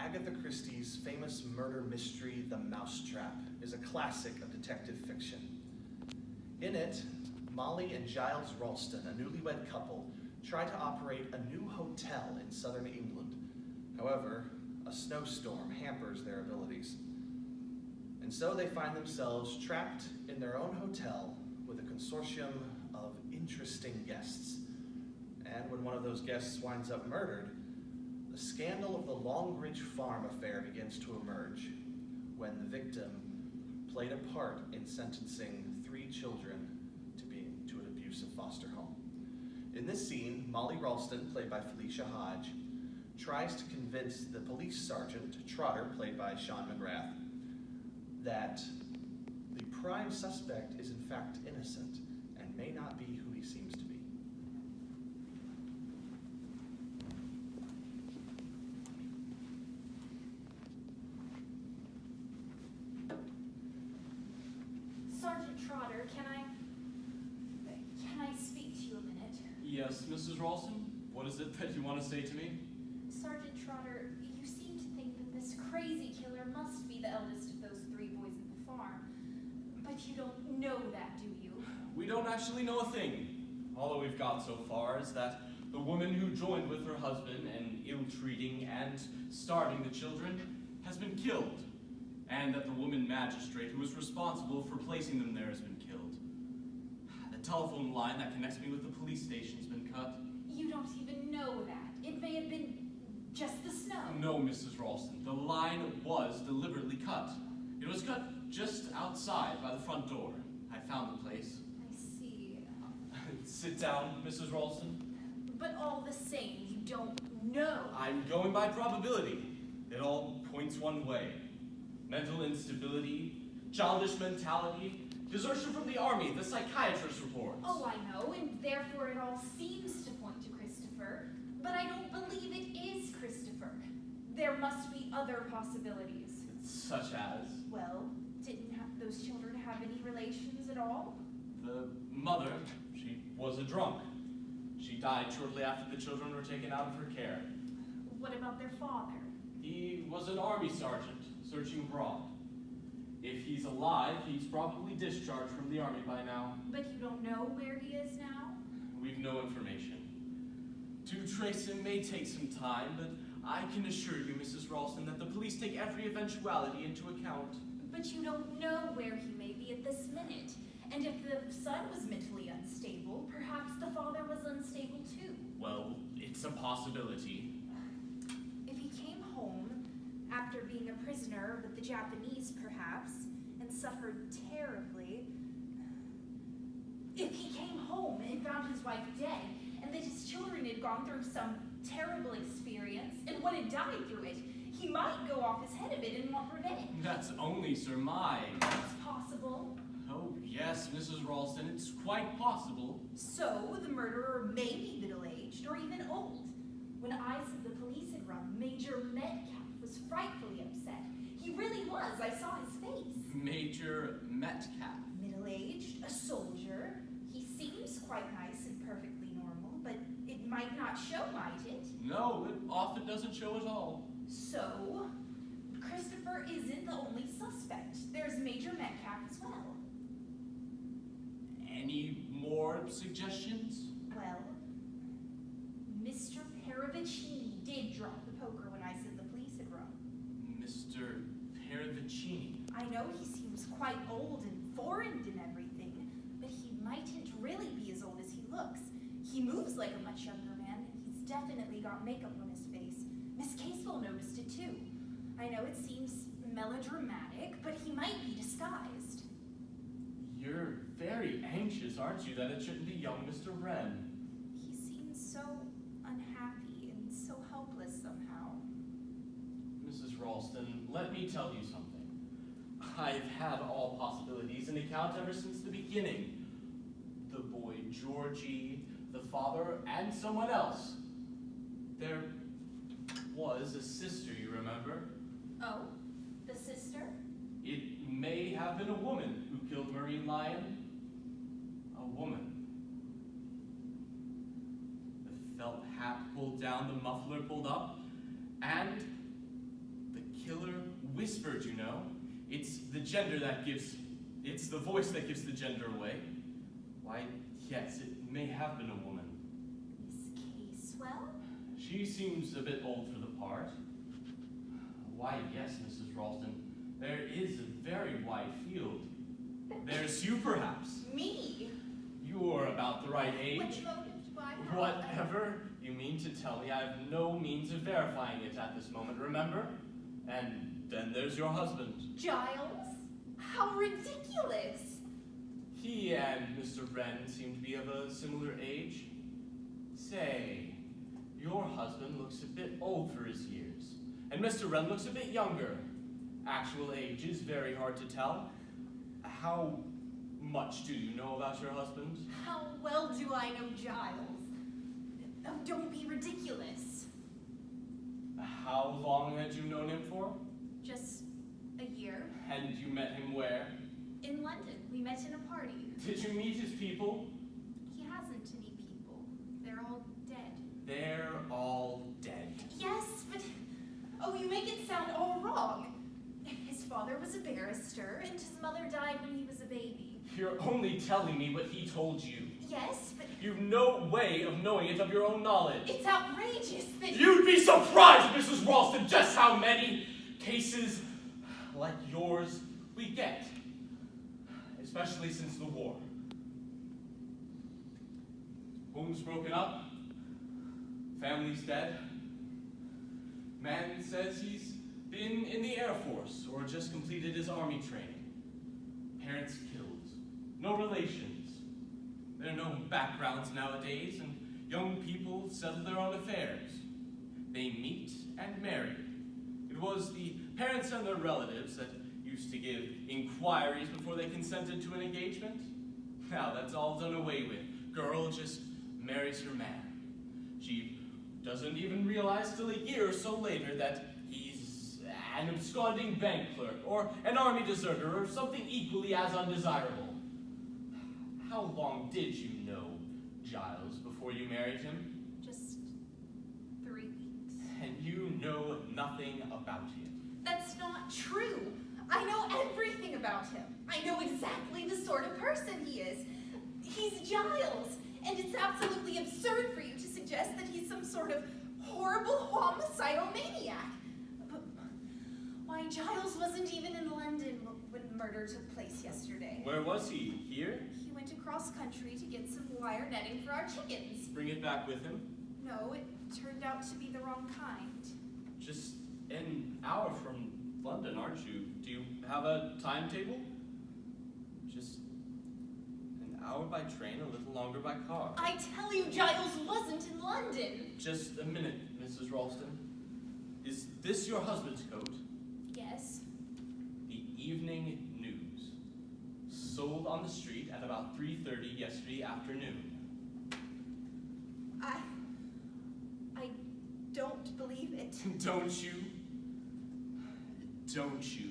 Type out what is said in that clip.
Agatha Christie's famous murder mystery, The Mousetrap, is a classic of detective fiction. In it, Molly and Giles Ralston, a newlywed couple, try to operate a new hotel in southern England. However, a snowstorm hampers their abilities. And so they find themselves trapped in their own hotel with a consortium of interesting guests. And when one of those guests winds up murdered, the scandal of the Longridge Farm affair begins to emerge when the victim played a part in sentencing 3 children to an abusive foster home. In this scene, Molly Ralston, played by Felicia Hodge, tries to convince the police sergeant, Trotter, played by Sean McGrath, that the prime suspect is in fact innocent and may not be who he seems to be. Sergeant Trotter, can I speak to you a minute? Yes, Mrs. Ralston? What is it that you want to say to me? Sergeant Trotter, you seem to think that this crazy killer must be the eldest of those 3 boys at the farm. But you don't know that, do you? We don't actually know a thing. All that we've got so far is that the woman who joined with her husband in ill-treating and starving the children has been killed, and that the woman magistrate who was responsible for placing them there has been killed. The telephone line that connects me with the police station's been cut. You don't even know that. It may have been just the snow. No, Mrs. Ralston. The line was deliberately cut. It was cut just outside by the front door. I found the place. I see. Sit down, Mrs. Ralston. But all the same, you don't know. I'm going by probability. It all points one way. Mental instability, childish mentality, desertion from the army, the psychiatrist reports. Oh, I know, and therefore it all seems to point to Christopher. But I don't believe it is Christopher. There must be other possibilities. Such as? Well, didn't those children have any relations at all? The mother, she was a drunk. She died shortly after the children were taken out of her care. What about their father? He was an army sergeant, searching abroad. If he's alive, he's probably discharged from the army by now. But you don't know where he is now? We've no information. To trace him may take some time, but I can assure you, Mrs. Ralston, that the police take every eventuality into account. But you don't know where he may be at this minute. And if the son was mentally unstable, perhaps the father was unstable too. Well, it's a possibility. If he came home after being a prisoner with the Japanese, perhaps, and suffered terribly. If he came home and found his wife dead, and that his children had gone through some terrible experience, and one had died through it, he might go off his head a bit and want revenge. That's only surmise. It's possible. Oh, yes, Mrs. Ralston, it's quite possible. So, the murderer may be middle-aged or even old. When I said the police had run, Major Metcalf was frightfully upset. He really was. I saw his face. Major Metcalf. Middle-aged, a soldier. He seems quite nice and perfectly normal, but it might not show, might it? No, it often doesn't show at all. So, Christopher isn't the only suspect. There's Major Metcalf as well. Any more suggestions? Well, Mr. Paravicini did drop the poker when I said the police had run. Mr. Paravicini. I know he seems quite old and foreign and everything, but he mightn't really be as old as he looks. He moves like a much younger man, and he's definitely got makeup on his face. Miss Casewell noticed it too. I know it seems melodramatic, but he might be disguised. You're very anxious, aren't you, that it shouldn't be young Mr. Wren? He seems so unhappy and so helpless somehow. Mrs. Ralston, let me tell you something. I've had all possibilities in account ever since the beginning. The boy Georgie, the father, and someone else. There was a sister, you remember? Oh, the sister? It may have been a woman who killed Marine Lion. A woman. The felt hat pulled down, the muffler pulled up, and killer whispered, you know. It's the voice that gives the gender away. Why, yes, it may have been a woman. Miss Casewell? She seems a bit old for the part. Why, yes, Mrs. Ralston, there is a very wide field. There's you, perhaps. Me? You're about the right age. What motive do I have? Whatever you mean to tell me, I have no means of verifying it at this moment, remember? And then there's your husband. Giles? How ridiculous! He and Mr. Wren seem to be of a similar age. Say, your husband looks a bit old for his years, and Mr. Wren looks a bit younger. Actual age is very hard to tell. How much do you know about your husband? How well do I know Giles? Oh, don't be ridiculous. How long had you known him for? Just a year. And you met him where? In London. We met in a party. Did you meet his people? He hasn't any people. They're all dead. They're all dead. Yes, but... Oh, you make it sound all wrong. His father was a barrister, and his mother died when he was a baby. You're only telling me what he told you. Yes, but... You've no way of knowing it of your own knowledge. It's outrageous that... You'd be surprised, Mrs. Ralston, just how many cases like yours we get. Especially since the war. Homes broken up. Family's dead. Man says he's been in the Air Force or just completed his army training. Parents killed. No relations. There are no backgrounds nowadays, and young people settle their own affairs. They meet and marry. It was the parents and their relatives that used to give inquiries before they consented to an engagement. Now that's all done away with. Girl just marries her man. She doesn't even realize till a year or so later that he's an absconding bank clerk or an army deserter or something equally as undesirable. How long did you know Giles before you married him? Just 3 weeks. And you know nothing about him. That's not true. I know everything about him. I know exactly the sort of person he is. He's Giles, and it's absolutely absurd for you to suggest that he's some sort of horrible homicidal maniac. But why, Giles wasn't even in London when murder took place yesterday. Where was he? Here? He went across country to get some wire netting for our chickens. Bring it back with him? No, it turned out to be the wrong kind. Just an hour from London, aren't you? Do you have a timetable? Just an hour by train, a little longer by car. I tell you, Giles wasn't in London. Just a minute, Mrs. Ralston. Is this your husband's coat? Yes. The Evening News. Sold on the street at about 3:30 yesterday afternoon. I don't believe it. Don't you? Don't you?